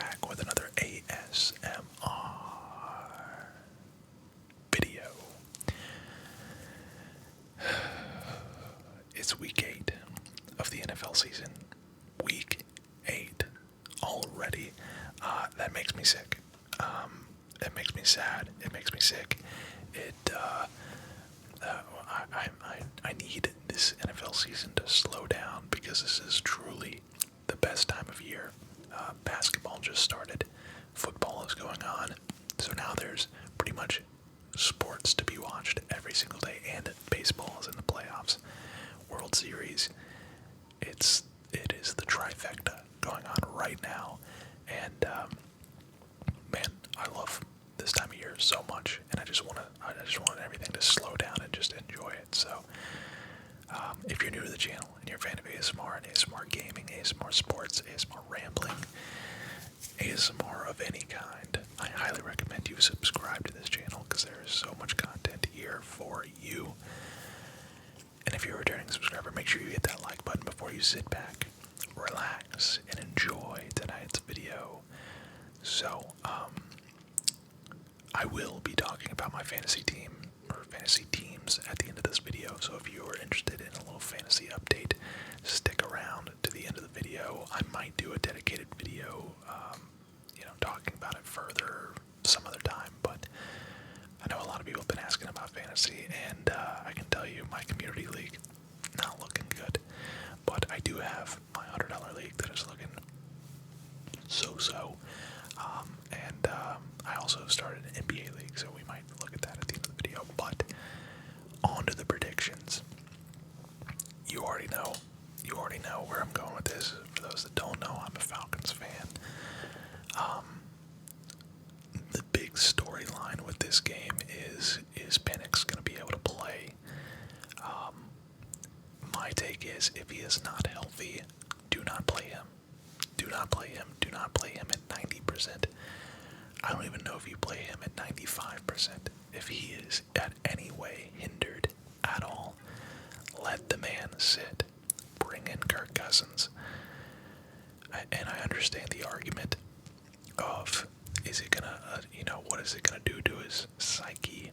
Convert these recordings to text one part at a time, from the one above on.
back with another ASMR video. It's week 8 of the NFL season. Week 8 already. That makes me sick. It makes me sad. It makes me sick. I need this NFL season to slow down because this is truly the best time of year. Basketball just started. Football is going on. So now there's pretty much sports to be watched every single day, and baseball is in the playoffs. World Series. It is the trifecta going on right now. And man, I love this time of year so much, and I just want everything to slow down and just enjoy it. So if you're new to the channel and you're a fan of ASMR and ASMR gaming, ASMR sports, ASMR rambling, ASMR of any kind, I highly recommend you subscribe to this channel because there is so much content here for you. And if you're a returning subscriber, make sure you hit that like button before you sit back, relax, and enjoy tonight's video. So, I will be talking about my fantasy team, or fantasy teams, at the end of this video, so if you are interested in a little fantasy update, stick around to the end of the video. I might do a dedicated video, talking about it further some other time, but I know a lot of people have been asking about fantasy, and I can tell you my community league, not looking good, but I do have my $100 league that is looking so-so, and I also started an NBA league, so we might look at that at the end of the video. But on to the predictions. You already know where I'm going with this. For those that don't know, I'm a Falcons fan. The big storyline with this game is Penix going to be able to play? My take is, if he is not healthy, do not play him. Do not play him. Do not play him at 90%. I don't even know if you play him at 95%. If he is at any way hindered at all, let the man sit. Bring in Kirk Cousins. And I understand the argument of, is it gonna, what is it gonna do to his psyche?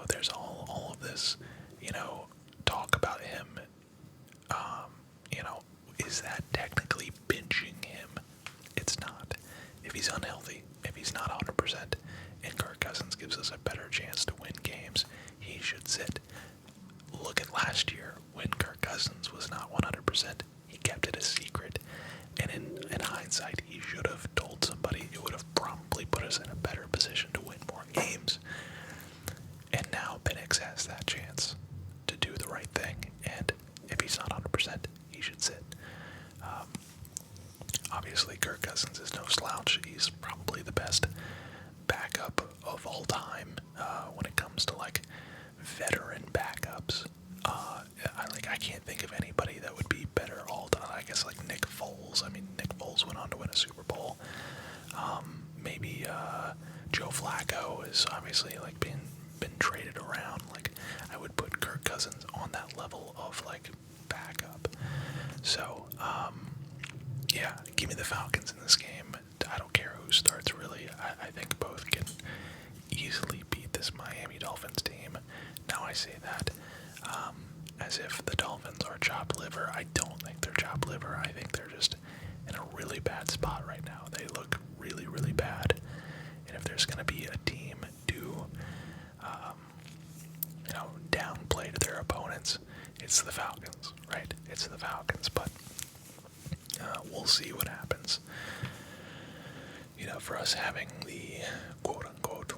There's all of this, talk about him. Is that technically benching him? It's not. If he's unhealthy, if he's not 100%, and Kirk Cousins gives us a better chance to win games, he should sit. Look at last year when Kirk Cousins was not 100%. He kept it a secret, and in hindsight, he should have told somebody. It would have probably put us in a better position to win more games. And now Penix has that chance to do the right thing, and if he's not 100%, he should sit. Obviously, Kirk Cousins is no slouch. He's probably the best backup of all time when it comes to veteran backups. I can't think of anybody that would be better all time. I guess Nick Foles. I mean, Nick Foles went on to win a Super Bowl. Maybe Joe Flacco has obviously been traded around. I would put Kirk Cousins on that level of backup. So yeah, give me the Falcons in this game. I don't care who starts, really. I think both can easily beat this Miami Dolphins team. Now I say that as if the Dolphins are chopped liver. I don't think they're chopped liver. I think they're just in a really bad spot right now. They look really, really bad. And if there's going to be a team to, downplay to their opponents, it's the Falcons, right? It's the Falcons, but we'll see what happens. For us having the quote-unquote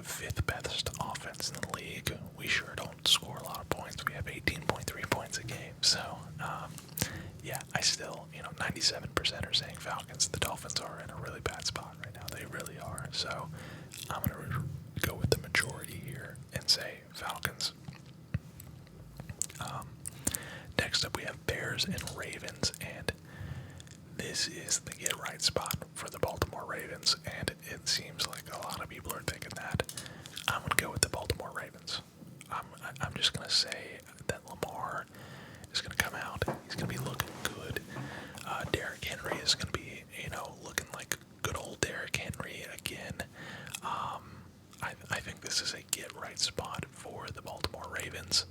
fifth best offense in the league, we sure don't score a lot of points. We have 18.3 points a game. So, yeah, I still, 97% are saying Falcons. The Dolphins are in a really bad spot right now. They really are. So, I'm going to go with the majority here and say Falcons. Next up, we have Bears and Ravens, and this is the get-right spot for the Baltimore Ravens, and it seems like a lot of people are thinking that. I'm going to go with the Baltimore Ravens. I'm just going to say that Lamar is going to come out. He's going to be looking good. Derrick Henry is going to be, looking like good old this is a get-right spot for the Baltimore Ravens.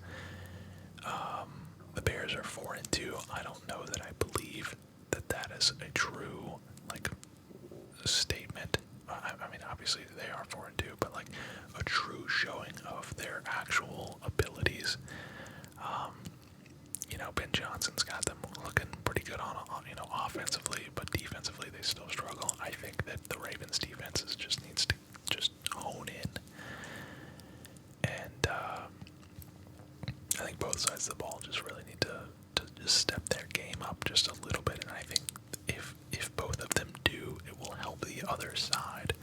The Bears are 4-2. I don't know that I believe that is a true, like, statement. I mean, obviously they are 4-2, but like a true showing of their actual abilities. Ben Johnson's got them looking pretty good on offensively, but defensively they still struggle. I think that the Ravens defense just needs to just hone in, and I think both sides of the ball just really need to just step their game up just a little bit. And I think if both of them do, it will help the other side.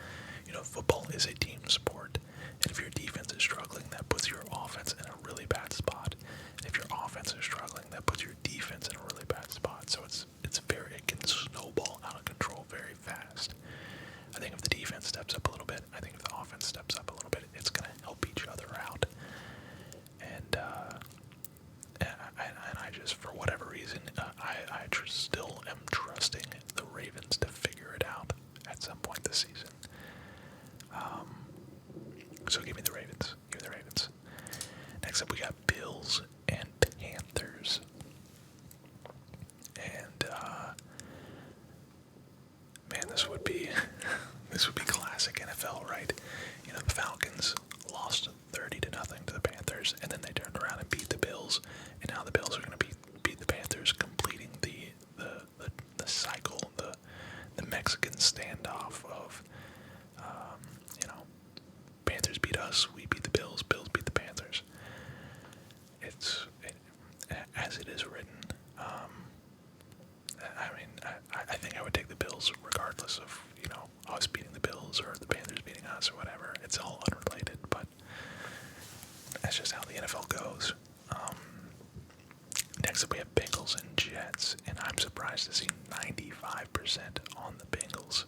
Football is a team sport, and if your defense is struggling, that puts your offense in a really bad spot. And if your offense is struggling, that puts your defense in a really bad spot. So it can snowball out of control very fast. I think if the defense steps up a little bit, I think if the offense steps up a little bit, it's going to help each other out. And I just, for whatever reason, I still am trusting the Ravens to figure it out at some point this season. So give me the Ravens. Give me the Ravens. Next up, we got Bills and Panthers. And man, this would be classic NFL, right? The Falcons lost 30-0 to the Panthers, and then they turned around and beat the Bills, and now the Bills are going to beat the Panthers, completing the cycle, the Mexican standoff of Panthers beat us, we beat the Bills, Bills beat the Panthers. As it is written. I think I would take the Bills regardless of us beating the Bills or the Panthers beating us or whatever. It's all unrelated, but that's just how the NFL goes. Next up, we have Bengals and Jets, and I'm surprised to see 95% on the Bengals.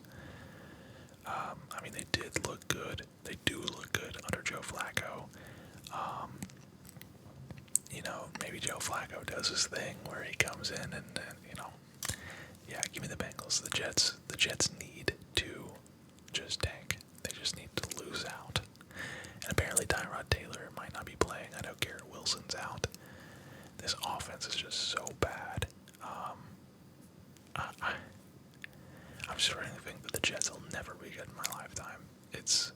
They did look good. They do look good under Joe Flacco. Maybe Joe Flacco does his thing where he comes in and yeah, give me the Bengals. The Jets need to just tank. They just need to lose out. And apparently Tyrod Taylor might not be playing. I know Garrett Wilson's out. This offense is just so bad. I'm starting to think that the Jets will never be good in my lifetime. It's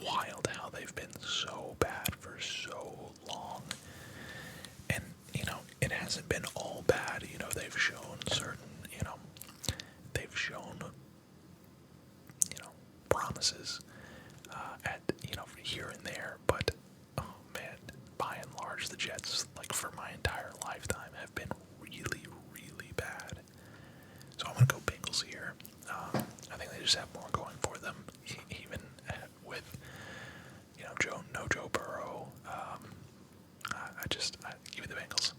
wild how they've been so bad for so long. And, it hasn't been all bad. They've shown promises at, here and there. But, oh man, by and large, the Jets, like for my entire lifetime, have been really, really bad. So I'm going to go Bengals here. I think they just have more going for them, even with, Joe Burrow. I give me the Bengals.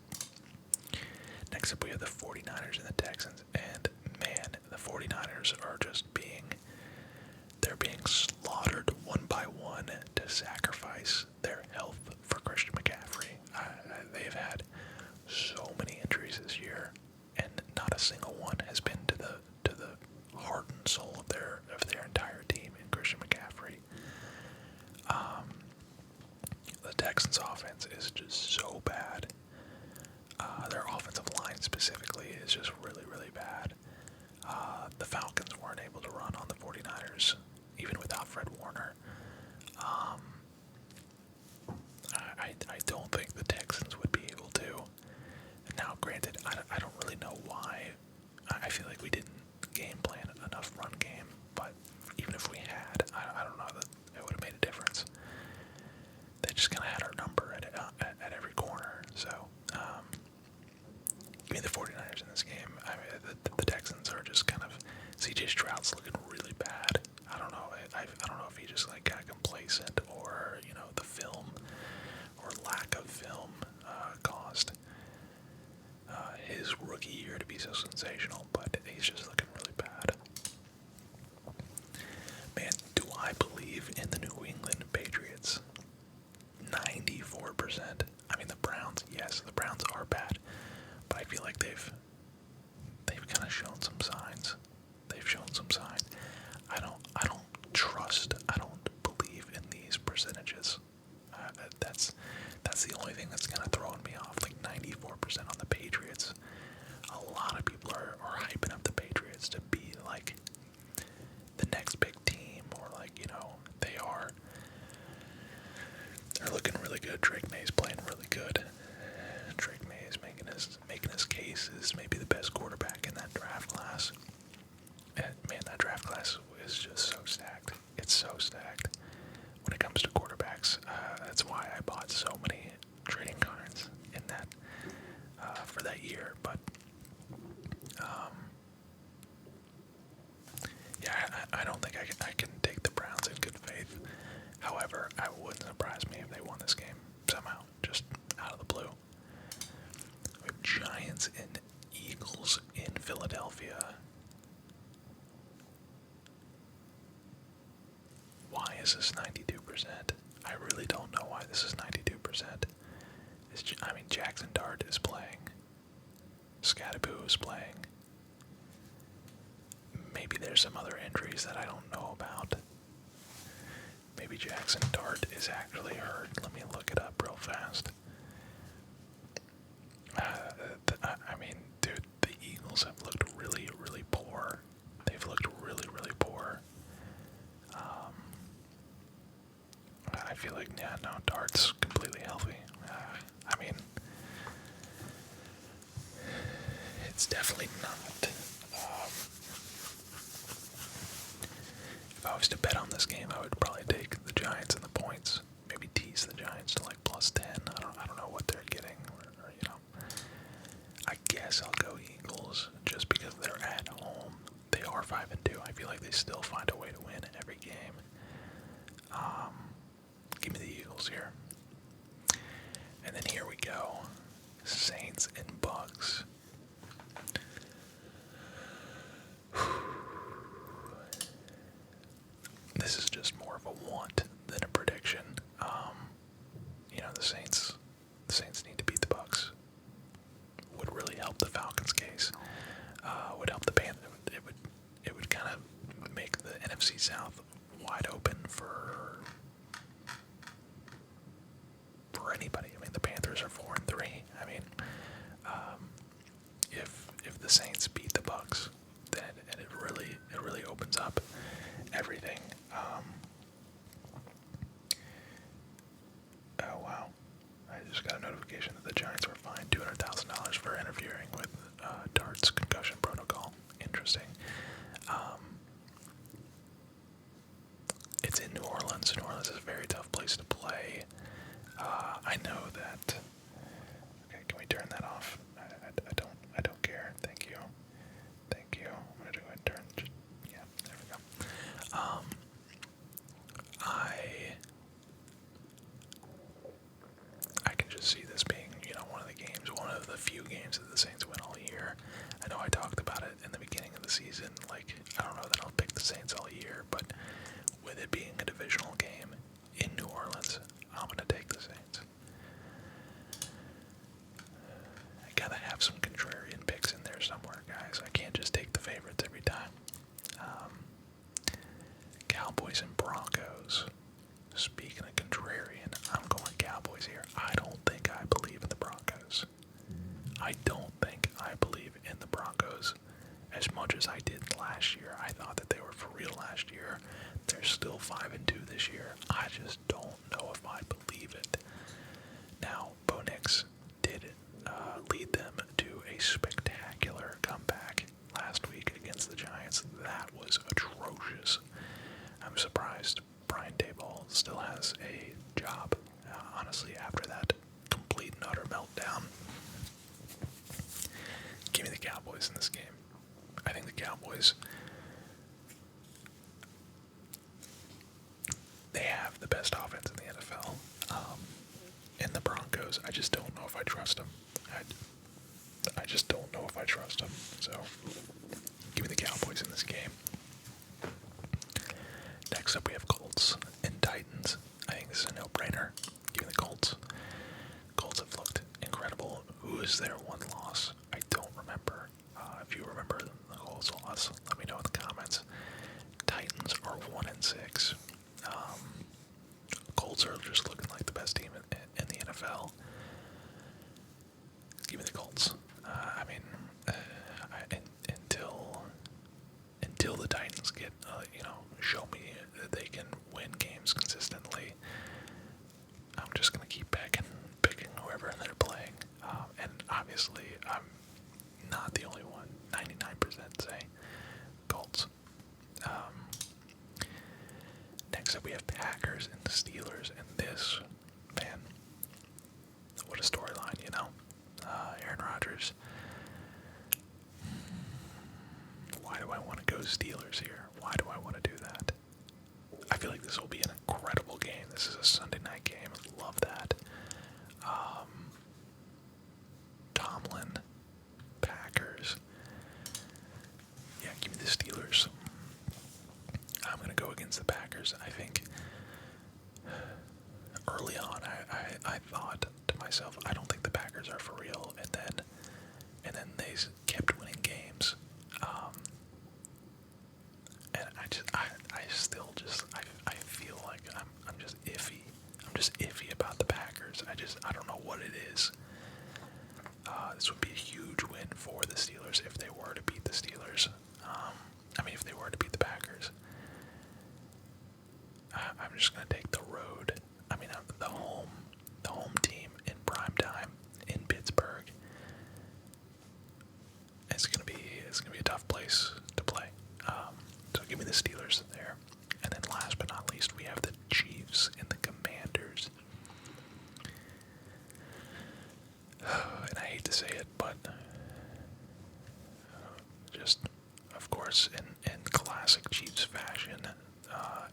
Next up, we have the 49ers and the Texans. And, man, the 49ers are just they're being slaughtered one by one to sacrifice their health for Christian McCaffrey. They've had so many injuries this year, and not a single one has been to the heart and soul of their entire team in Christian McCaffrey. The Texans' offense is just so bad. Their offensive line specifically is just really, really bad. The Falcons weren't able to run on the 49ers, even without Fred Warner. I don't think the Texans would be able to. Now, granted, I don't really know why. I feel like we didn't game plan enough run game, but even if we had, I don't know that it would have made a difference. They just kind of had our number at every corner. So, give me the 49ers in this game. The Texans are just kind of, CJ Stroud's looking really bad. I don't know. I don't know if he just got complacent or the film or lack of film caused his rookie year to be so sensational, but he's just looking really bad. Man, do I believe in the New England Patriots? 94%. The Browns, yes, the Browns are bad, but I feel like they've kind of shown some signs. I don't believe in these Saints and Eagles in Philadelphia. Why is this 92%? I really don't know why this is 92%. I mean, Jackson Dart is playing. Scattaboo is playing. Maybe there's some other injuries that I don't know about. Maybe Jackson Dart is actually hurt. Let me look it up real fast. I mean, dude, the Eagles have looked really, really poor. They've looked really, really poor. I feel like, yeah, no, Dart's completely healthy. I mean, it's definitely not. If I was to bet on this game, I would probably take the Giants and the points. Maybe tease the Giants to like +10. I don't know what they're getting, or, you know. I guess I'll go Eagles just because they're at home. They are 5-2. I feel like they still find a way to win every game. Give me the Eagles here. And then here we go. Saints and Bucks. This is just more of a want than a prediction. You know, the Saints need to beat the Bucks. Would really help the Falcons' case. Would help the Panthers. It would kind of make the NFC South wide open for anybody. I mean, the Panthers are 4-3. I mean, if the Saints beat the Bucks, then it really opens up everything. Oh wow! I just got a notification that the Giants were fined $200,000 for interfering with Dart's concussion protocol. Interesting. It's in New Orleans. New Orleans is a very tough place to play. I know that. Okay, can we turn that off? I don't care. Thank you. Thank you. I'm gonna go ahead and turn. Yeah, there we go. I can just see this being, you know, one of the few games that the Saints win all year. I know I talked about it in the beginning of the season. Like, I don't know that I'll pick the Saints all year, but with it being a divisional game in New Orleans, I'm gonna take the Saints. I gotta have some contrarian picks in there somewhere, guys. I can't just take the favorites every time. Cowboys and Broncos. Speaking of contrarian, I'm going Cowboys here. I don't think I believe in the Broncos. I don't think I believe in the Broncos as much as I did last year. I thought that they were for real last year. They're still 5-2 this year. I just don't know if I believe it. Now, Bo Nix did lead them to a spectacular comeback last week against the Giants. That was atrocious. I'm surprised Brian Daboll still has a job, honestly, after that complete and utter meltdown. Give me the Cowboys in this game. I think the Cowboys, they have the best offense in the NFL. And the Broncos, I just don't know if I trust them. I just don't know if I trust them. So, give me the Cowboys in this game. Next up, we have Colts and Titans. I think this is a no-brainer. Give me the Colts. Colts have looked incredible. Who is their one loss? I don't remember. If you remember the Colts loss, let me know in the comments. Titans are 1-6. Colts are just looking like the best team in the NFL. Give me the Colts. I mean, until the Titans get, show me that they can win games consistently, I'm just gonna keep picking whoever they're playing. And obviously, I'm not the only one. 99% say Colts. Next up, we have Packers and the Steelers, and this, man, what a storyline, you know? Aaron Rodgers. Why do I want to go Steelers here? Why do I want to do that? I feel like this will be an incredible game. This is a Sunday night game. Love that. Tomlin Packers. I think early on, I thought to myself, I don't think the Packers are for real, and then they kept winning games, and I still just I feel like I'm just iffy. I'm just iffy about the Packers. I don't know what it is. This would be a huge win for the Steelers if they were to beat the Steelers. If they were to beat the Packers. I'm just gonna take the road. The home team in prime time in Pittsburgh. It's gonna be a tough place to play. So give me the Steelers there. And then last but not least, we have the Chiefs and the Commanders. And I hate to say it, but just, of course, in classic Chiefs fashion,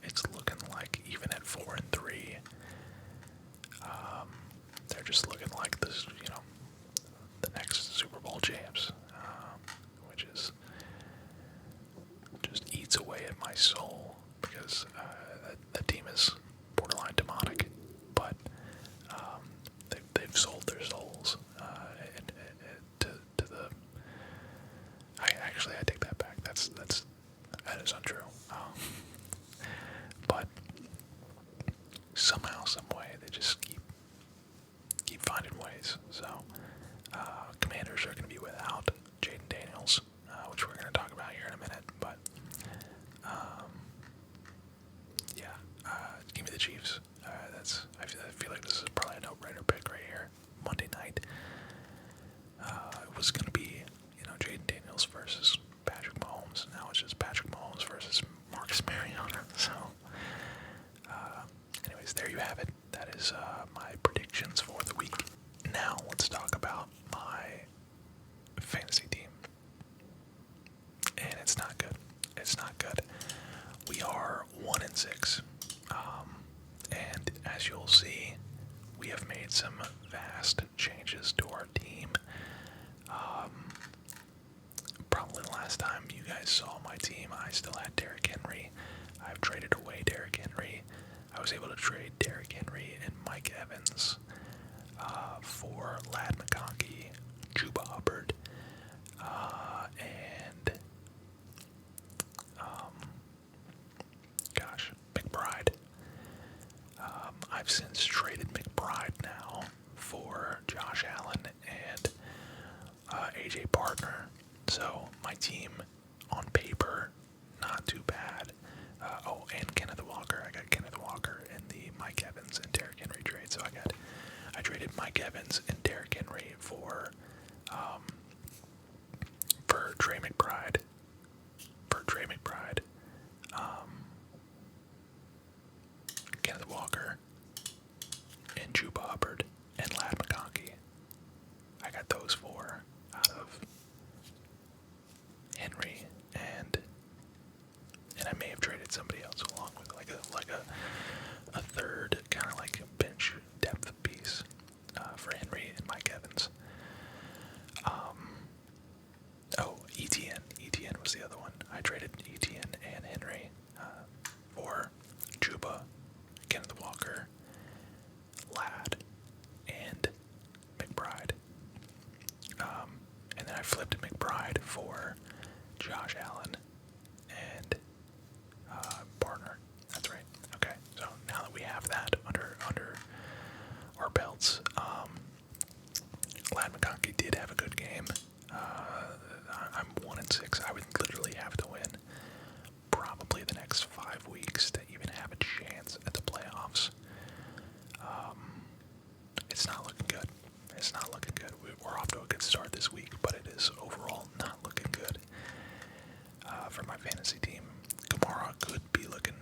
it's looking like even at 4-3, they're just looking like this, the next Super Bowl champs, which is just eats away at my soul because that team is borderline demonic, but they've sold their souls to the. I take that back. That is untrue. But somehow, some way, they just keep finding ways. So, Commanders are going to be without Jaden Daniels, which we're going to talk about here in a minute. But yeah, give me the Chiefs. I feel like this is probably a no-brainer pick right here. Monday night. It was going to be Jaden Daniels versus Patrick Mahomes. Now it's just Patrick Mahomes versus Marcus Mariota. So, anyways, there you have it. That is my predictions for the week. Now let's talk about my fantasy team. And it's not good. It's not good. We are 1-6. And as you'll see, we have made some vast changes to our team. Probably the last time you guys saw my team, I still had Derrick Henry. I've traded away Derrick Henry. I was able to trade Derrick Henry and Mike Evans for Ladd McConkey, Juba Hubbard, and McBride. I've since traded McBride now for Josh Allen and AJ Partner. So my team on paper, not too bad. And Kenneth Walker. I got Kenneth Walker in the Mike Evans and Derrick Henry trade. So I traded Mike Evans and Derrick Henry for Trey McBride. Kenneth Walker and Juba Hubbard and Ladd McConkey. I got those four out of Henry and I may have traded somebody else along with like a third kind of like bench depth piece for Henry and Mike Evans. ETN was the other one. I traded ETN and Henry for Juba, Kenneth Walker, Ladd, and McBride. And then I flipped McBride for Josh Allen and Partner. That's right. Okay, so now that we have that under our belts, Ladd McConkey did have a good game. I'm 1-6. I would literally have to win probably the next 5 weeks to even have a chance at the playoffs. It's not looking good. It's not looking good. We're off to a good start this week, but it is overall not looking good for my fantasy team. Kamara could be looking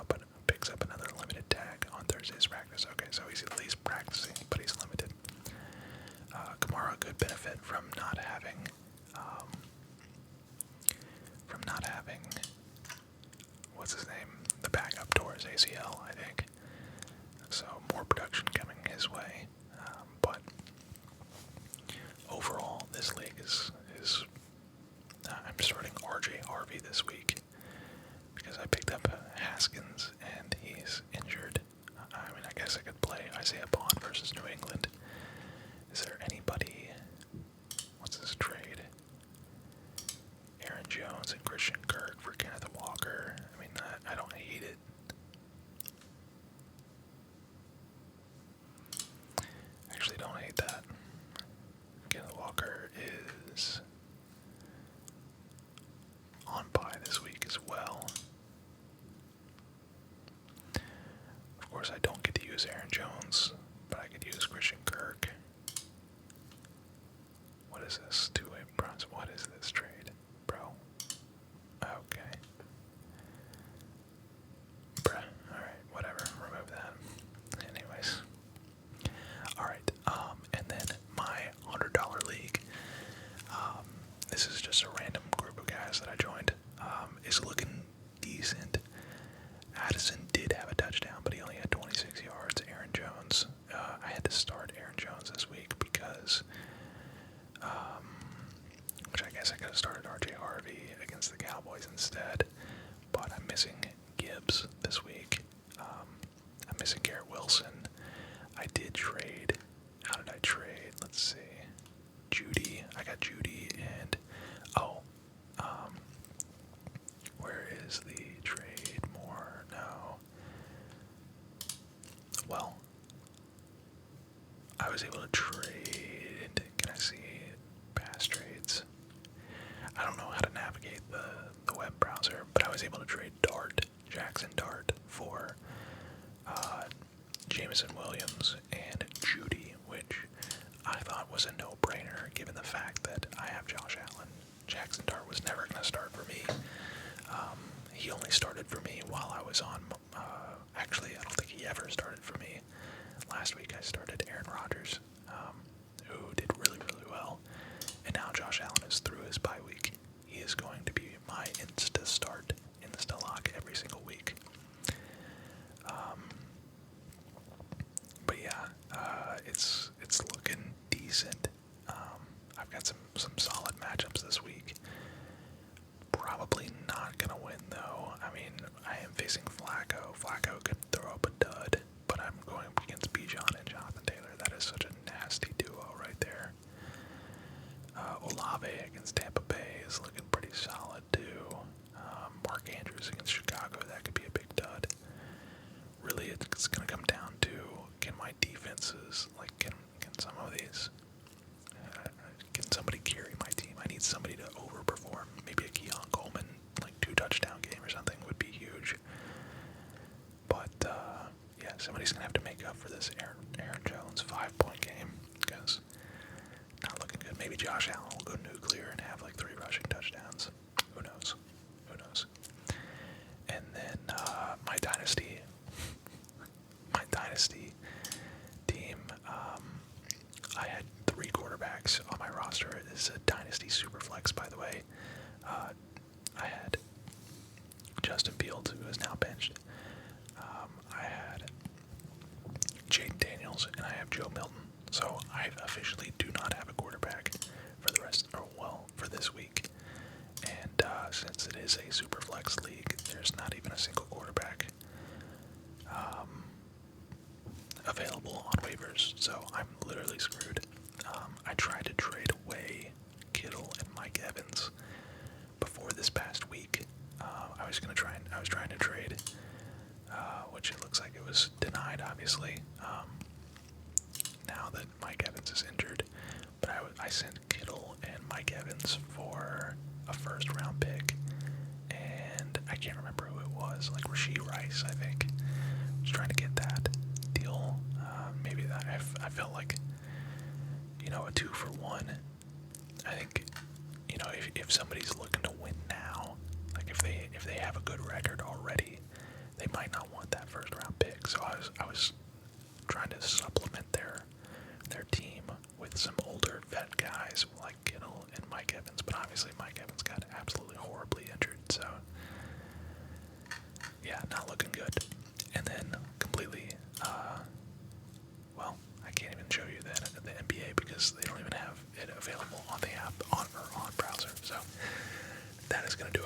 but picks up another limited tag on Thursday's practice. Okay, so he's at least practicing, but he's limited. Kamara could benefit from not having what's his name? The backup towards ACL, I think. So more production coming his way. But overall, this league is I'm starting RJ Harvey this week because I picked up Haskins and he's injured. I mean, I guess I could play Isaiah Bond versus New England. Is there anybody? What's this trade? Aaron Jones and Christian Kirk for Kenneth Walker. I mean, I don't hate it. Actually, don't hate that. Kenneth Walker is on bye this week as well. Of course, I don't get to use Aaron Jones, but I could use Christian Kirk. What is this? Two-way bronze. What is this trade, bro? Okay. Bruh. Alright, whatever. Remove that. Anyways. Alright, and then my $100 league. This is just a random group of guys that I joined. Is looking decent. Addison did have a touchdown, but he only had 26 yards. Aaron Jones. I had to start Aaron Jones this week because, which I guess I could have started RJ Harvey against the Cowboys instead, but I'm missing Gibbs this week. I'm missing Garrett Wilson. I did trade. How did I trade? Let's see. Judy. I got Judy and where is the trade more? No. Well, I was able to trade. Can I see past trades? I don't know how to navigate the web browser, but I was able to trade Jackson Dart for Jameson Williams and Judy, which I thought was a no-brainer given the fact that I have Josh Allen. Jackson Dart was never going to start for me. He only started for me while I was on, actually I don't think he ever started for me. Last week I started Aaron Rodgers, who did really, really well. And now Josh Allen is through his bye week. He is going to be my insta-start, insta-lock every single week. But yeah, it's looking decent. I've got some solid matchups this week. Probably not gonna win though. I mean, I am facing Flacco. Flacco could throw up a dud, but I'm going up against Bijan and Jonathan Taylor. That is such a nasty duo right there. Olave against Tampa Bay is looking pretty solid too. Mark Andrews against Chicago, that could be a big dud. Really, it's gonna come down to, can my defenses, like, can some of these, can somebody carry my team? I need somebody to overperform. Maybe a Keon Coleman, like 2-touchdown game or something would be huge. But, yeah, somebody's gonna have to make up for this Aaron Jones 5-point game, because not looking good. Maybe Josh Allen will go nuclear and have like 3 rushing touchdowns. Who knows? Who knows? And then, my dynasty team, I had 3 quarterbacks on my roster. It's a dynasty super flex, by the way. I had Justin Fields, who is now benched. I had Jaden Daniels, and I have Joe Milton. So I officially do not have a quarterback for the rest, or well, for this week. And since it is a super flex league, there's not even a single quarterback available on waivers, so I'm literally screwed. I tried to trade away Kittle and Mike Evans before this past week. I was trying to trade, which it looks like it was denied, obviously. Now that Mike Evans is injured, but I sent Kittle and Mike Evans for a first-round pick, and I can't remember who it was, like Rashee Rice, I think. I was trying to get that deal. Maybe that I felt like, a 2-for-1. I think, if somebody's looking to win now, like if they have a good record already, they might not want that first-round pick. So I was trying to supplement their team with some older vet guys like Kittle and Mike Evans, but obviously Mike Evans got absolutely horribly injured, so yeah, not looking good. And then completely, well, I can't even show you the NBA because they don't even have it available on the app on browser. So that is going to do